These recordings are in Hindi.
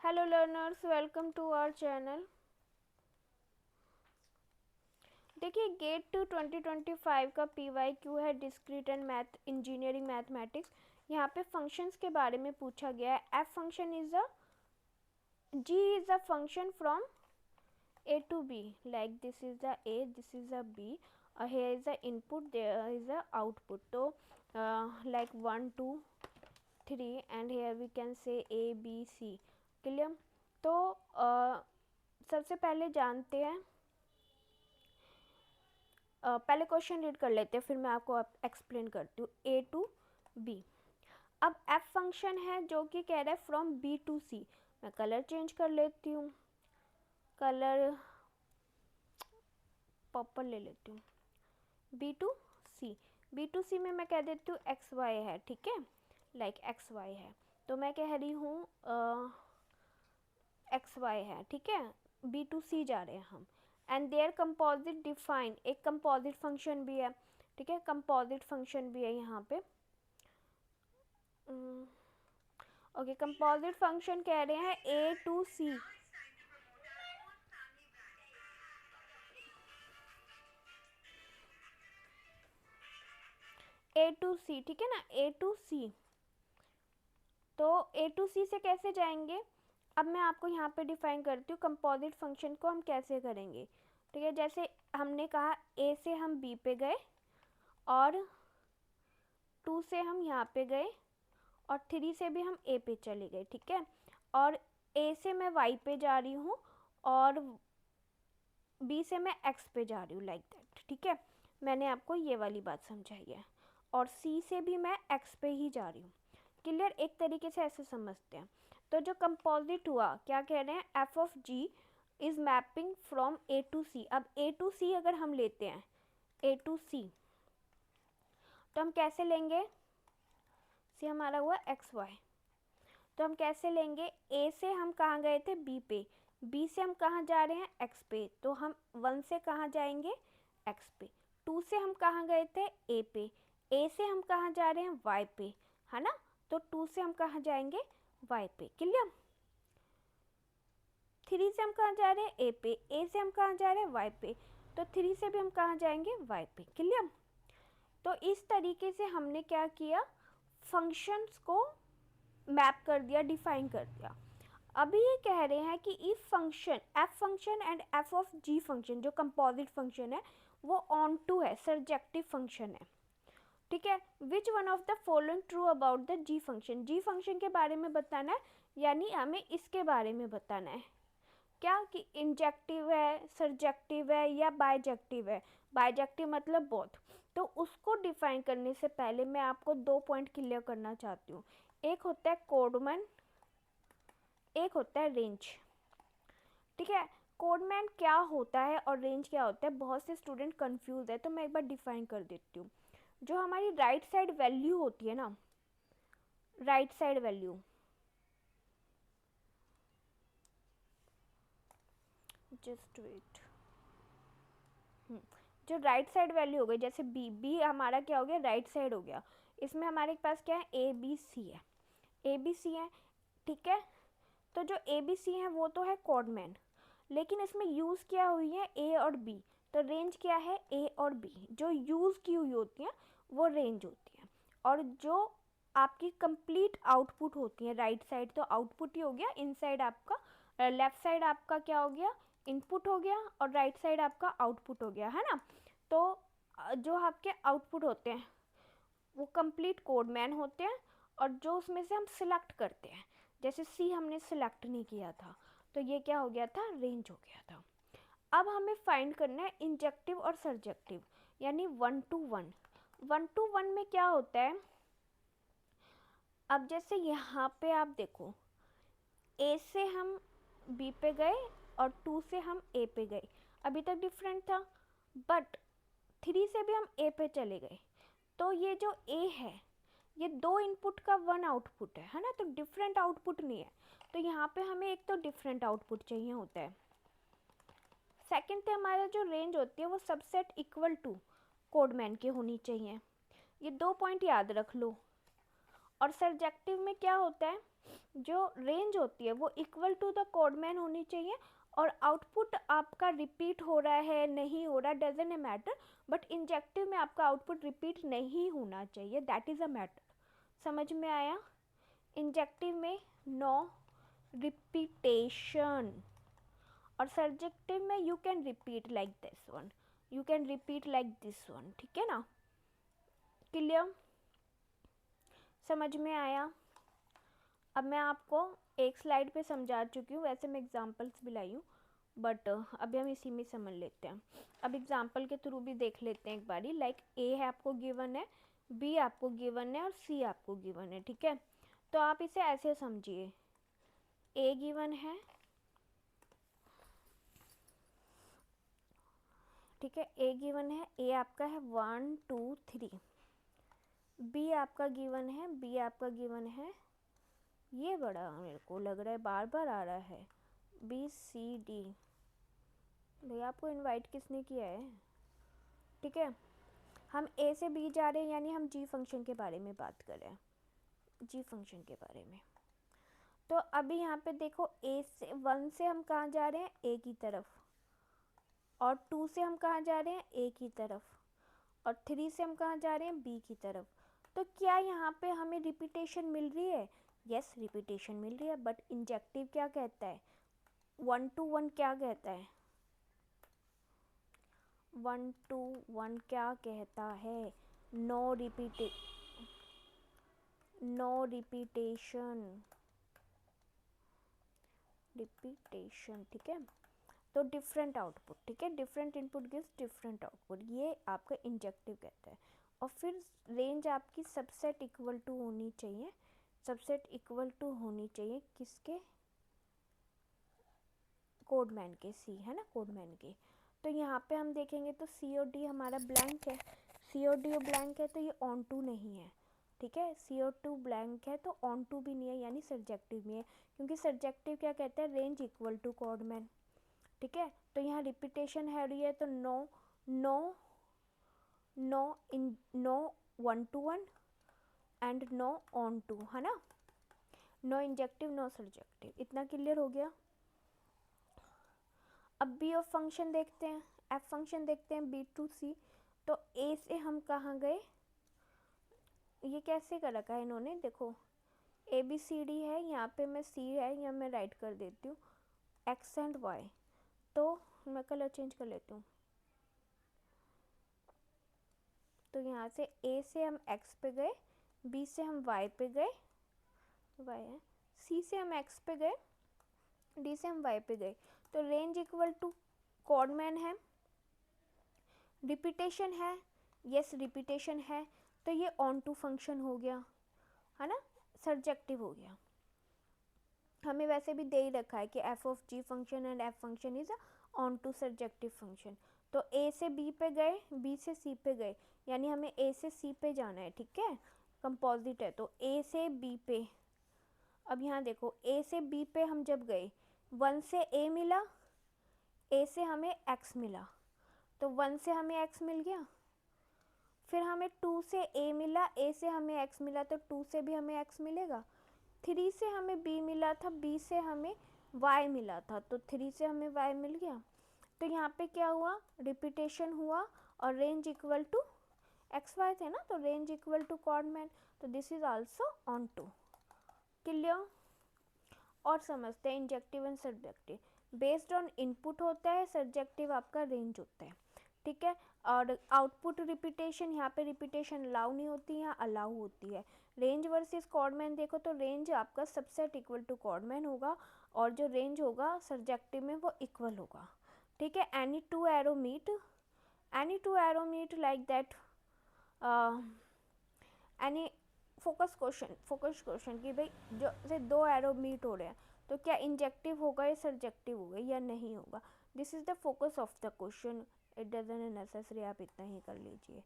Hello learners, welcome to our channel. देखिए गेट टू 2025 का PYQ है discrete and math engineering mathematics. यहाँ पे फंक्शंस के बारे में पूछा गया है। F function is a G is a function from A to B, like this is the A, this is a B, here is the input, there is a output. तो like 1 2 3 and here we can say A B C, clear. तो सबसे पहले जानते हैं, पहले क्वेश्चन रीड कर लेते हैं फिर मैं आपको एक्सप्लेन करती हूँ। A to B। अब F फंक्शन है जो कि कह रहा है फ्रॉम B to C। मैं कलर चेंज कर लेती हूँ, कलर पर्पल ले लेती हूँ। B to C, B to C में मैं कह देती हूँ XY है, ठीक है, लाइक XY है। तो मैं कह रही हूँ XY है, ठीक है। B to C जा रहे हैं हम। एंड देयर कंपोजिट डिफाइन, एक कंपोजिट फंक्शन भी है, ठीक है, कंपोजिट फंक्शन भी है यहाँ पे। ओके, कंपोजिट फंक्शन कह रहे हैं A to C। A to C, ठीक है ना, A to C। तो A to C से कैसे जाएंगे, अब मैं आपको यहाँ पे डिफाइन करती हूँ कंपोजिट फंक्शन को हम कैसे करेंगे, ठीक है। जैसे हमने कहा A से हम B पे गए और 2 से हम यहाँ पे गए और 3 से भी हम A पे चले गए, ठीक है। और A से मैं Y पे जा रही हूँ और B से मैं X पे जा रही हूँ, लाइक दैट, ठीक है। मैंने आपको ये वाली बात समझाई है। और C से भी मैं X पे ही जा रही हूँ, क्लियर। एक तरीके से ऐसे समझते हैं। तो जो कंपोजिट हुआ, क्या कह रहे हैं, F of G is mapping from A to C। अब A to C अगर हम लेते हैं, A to C, तो हम कैसे लेंगे, C हमारा हुआ XY। तो हम कैसे लेंगे, A से हम कहाँ गए थे, B पे, B से हम कहाँ जा रहे हैं, X पे। तो हम 1 से कहाँ जाएंगे, X पे। 2 से हम कहाँ गए थे, A पे। A से हम कहाँ जा रहे हैं, Y पे, है ना। तो 2 से हम कहाँ जाएंगे, Y पे, क्लियर। 3 से हम कहाँ जा रहे हैं, A पे। A से हम कहाँ जा रहे हैं, Y पे। तो 3 से भी हम कहाँ जाएंगे, Y पे, क्लियर। तो इस तरीके से हमने क्या किया, फंक्शंस को मैप कर दिया, डिफाइन कर दिया। अभी ये कह रहे हैं कि if function F function and F of G function, जो कंपोजिट फंक्शन है वो ऑन टू है, सर्जेक्टिव फंक्शन है, ठीक है। Which one of the following true about the G function, G function के बारे में बताना है, यानी हमें इसके बारे में बताना है क्या, कि इंजेक्टिव है, सर्जेक्टिव है या बाइजेक्टिव है। बाइजेक्टिव मतलब बोथ। तो उसको डिफाइन करने से पहले मैं आपको 2 पॉइंट क्लियर करना चाहती हूँ। एक होता है कोडमैन, एक होता है रेंज, ठीक है। कोडमैन क्या होता है और रेंज क्या होता है, बहुत से स्टूडेंट कंफ्यूज है, तो मैं एक बार डिफाइन कर देती हूँ। जो हमारी राइट साइड वैल्यू होती है ना, right side value, just wait, जो राइट साइड वैल्यू हो गई, जैसे बी, बी हमारा क्या हो गया, राइट साइड हो गया। इसमें हमारे पास क्या है, ए बी सी है, ए बी सी है, ठीक है। तो जो ए बी सी है वो तो है कोडमैन, लेकिन इसमें यूज़ क्या हुई है, ए और बी। तो रेंज क्या है, ए और बी। जो यूज़ की हुई होती हैं वो रेंज होती है। और जो आपकी कंप्लीट आउटपुट होती है, राइट साइड तो आउटपुट ही हो गया, इनसाइड आपका, लेफ्ट साइड आपका क्या हो गया, इनपुट हो गया, और राइट साइड आपका आउटपुट हो गया, है ना। तो जो आपके आउटपुट होते हैं वो कंप्लीट कोडमैन होते हैं, और जो उसमें से हम सिलेक्ट करते हैं, जैसे सी हमने सिलेक्ट नहीं किया था तो ये क्या हो गया था, रेंज हो गया था। अब हमें फाइंड करना है इंजेक्टिव और सर्जेक्टिव, यानी 1 to 1। 1 to 1 में क्या होता है, अब जैसे यहाँ पे आप देखो, ए से हम बी पे गए और 2 से हम ए पे गए, अभी तक डिफरेंट था। बट 3 से भी हम ए पे चले गए, तो ये जो ए है ये 2 इनपुट का 1 आउटपुट है ना, तो डिफरेंट आउटपुट नहीं है। तो यहाँ पे हमें एक तो डिफरेंट आउटपुट चाहिए होता है। सेकंड थे हमारा जो रेंज होती है वो सबसेट इक्वल टू कोडमैन के होनी चाहिए। ये 2 पॉइंट याद रख लो। और सर्जेक्टिव में क्या होता है, जो रेंज होती है वो इक्वल टू द कोडमैन होनी चाहिए, और आउटपुट आपका रिपीट हो रहा है नहीं हो रहा डजंट मैटर, बट इंजेक्टिव में आपका आउटपुट रिपीट नहीं होना चाहिए, दैट इज़ अ मैटर। समझ में आया? इंजेक्टिव में नो रिपीटेशन, और सब्जेक्टिव में you can repeat like this one, you can repeat like this one, ठीक है ना? क्लियर? समझ में आया? अब मैं आपको एक स्लाइड पे समझा चुकी हूँ, वैसे मैं एग्जांपल्स भी लाई हूँ, बट अभी हम इसी में समझ लेते हैं। अब एग्जांपल के थ्रू भी देख लेते हैं एक बारी। लाइक ए है आपको गिवन है, बी आपको गिवन है और सी आपको गिवन है, ठीक है? तो आप इसे ऐसे समझिए, ए गिवन है, ठीक है, ए गिवन है, ए आपका है 1 2 3, बी आपका गिवन है, बी आपका गिवन है, ये बड़ा मेरे को लग रहा है बार बार आ रहा है, बी सी डी। भैया आपको इनवाइट किसने किया है? ठीक है, हम ए से बी जा रहे हैं, यानी हम जी फंक्शन के बारे में बात कर रहे हैं, जी फंक्शन के बारे में। तो अभी यहाँ पे देखो, ए से 1 से हम कहाँ जा रहे हैं? ए की तरफ, और 2 से हम कहाँ जा रहे हैं? ए की तरफ, और 3 से हम कहाँ जा रहे हैं? बी की तरफ। तो क्या यहाँ पे हमें रिपीटेशन मिल रही है? यस, रिपीटेशन मिल रही है, बट इंजेक्टिव क्या कहता है? 1 to 1 क्या कहता है? 1 to 1 क्या कहता है? नो रिपीटेशन, रिपीटेशन, ठीक है? तो डिफरेंट आउटपुट, ठीक है, different input gives different output, ये आपका इंजेक्टिव कहता है। और फिर रेंज आपकी सबसेट इक्वल टू होनी चाहिए, सबसेट इक्वल टू होनी चाहिए किसके? कोडमैन के, सी है ना, कोडमैन के। तो यहाँ पे हम देखेंगे तो सी और डी हमारा ब्लैंक है, सी और डी ब्लैंक है, तो ये ऑन टू नहीं है, ठीक है? सी और टू ब्लैंक है तो ऑन टू भी नहीं है, यानी सब्जेक्टिव भी है, क्योंकि सब्जेक्टिव क्या कहता है? रेंज इक्वल टू कोडमैन, ठीक है? तो यहाँ रिपीटेशन है रही है, तो no no no in no 1 to 1 and no on to, है ना? नो इंजेक्टिव नो सब्जेक्टिव, इतना क्लियर हो गया? अब बी ऑफ फंक्शन देखते हैं, एफ फंक्शन देखते हैं, बी टू सी। तो ए से हम कहाँ गए? ये कैसे कर रखा है इन्होंने, देखो ए बी सी डी है, यहाँ पे मैं सी है, यहाँ मैं राइट कर देती हूँ एक्स एंड वाई। तो मैं कलर चेंज कर लेती हूँ। तो यहाँ से ए से हम एक्स पे गए, बी से हम वाई पे गए, वाई है, सी से हम एक्स पे गए, डी से हम वाई पे गए। तो रेंज इक्वल टू कोडमैन है, रिपीटेशन है, यस रिपीटेशन है, तो ये ऑन टू फंक्शन हो गया, है ना, सब्जेक्टिव हो गया। हमें वैसे भी दे ही रखा है कि F of G function and F function is on to subjective function. तो ए से बी पे गए, बी से सी पे गए, यानी हमें ए से सी पे जाना है, ठीक है? कंपोजिट है तो ए से बी पे। अब यहाँ देखो, ए से बी पे हम जब गए, 1 से ए मिला, ए से हमें एक्स मिला, तो 1 से हमें एक्स मिल गया। फिर हमें 2 से ए मिला, ए से हमें एक्स मिला, तो 2 से भी हमें एक्स मिलेगा। 3 से हमें बी मिला था, बी से हमें वाई मिला था, तो 3 से हमें वाई मिल गया। तो यहाँ पे क्या हुआ? रिपीटेशन हुआ, और range equal to X Y थे ना, तो रेंज इक्वल टू कोडमैन, तो this is also on to. Clear? और समझते हैं injective and subjective. Based on input होता है, सब्जेक्टिव आपका रेंज होता है, ठीक है? और आउटपुट रिपीटेशन, यहाँ पे रिपीटेशन अलाउ नहीं होती, यहाँ अलाउ होती है। रेंज वर्सेस कोडमैन देखो, तो रेंज आपका सबसेट इक्वल टू कोडमैन होगा, और जो रेंज होगा सब्जेक्टिव में वो इक्वल होगा, ठीक है? Any two arrow meet like that, any focus question कि भाई जो से दो एरो मीट हो रहे हैं, तो क्या इंजेक्टिव होगा या सब्जेक्टिव होगा या नहीं होगा? This is the focus of the question, it doesn't necessary, आप इतना ही कर लीजिए,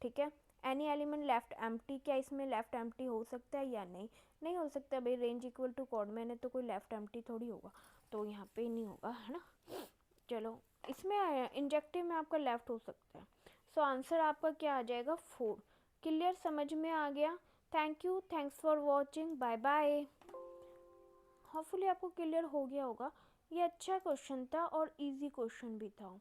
ठीक है? एनी एलिमेंट लेफ्ट एम्प्टी, क्या इसमें लेफ्ट एम्प्टी हो सकता है या नहीं? नहीं हो सकता भाई, रेंज इक्वल टू कोडमैन है तो कोई लेफ्ट एम्प्टी थोड़ी होगा, तो यहाँ पे नहीं होगा, है ना? चलो, इसमें इंजेक्टिव में आपका लेफ्ट हो सकता है। सो आंसर आपका क्या आ जाएगा? 4। क्लियर? समझ में आ गया? Thank you, thanks for watching, bye bye. Hopefully आपको क्लियर हो गया होगा। ये अच्छा क्वेश्चन था और इजी क्वेश्चन भी था।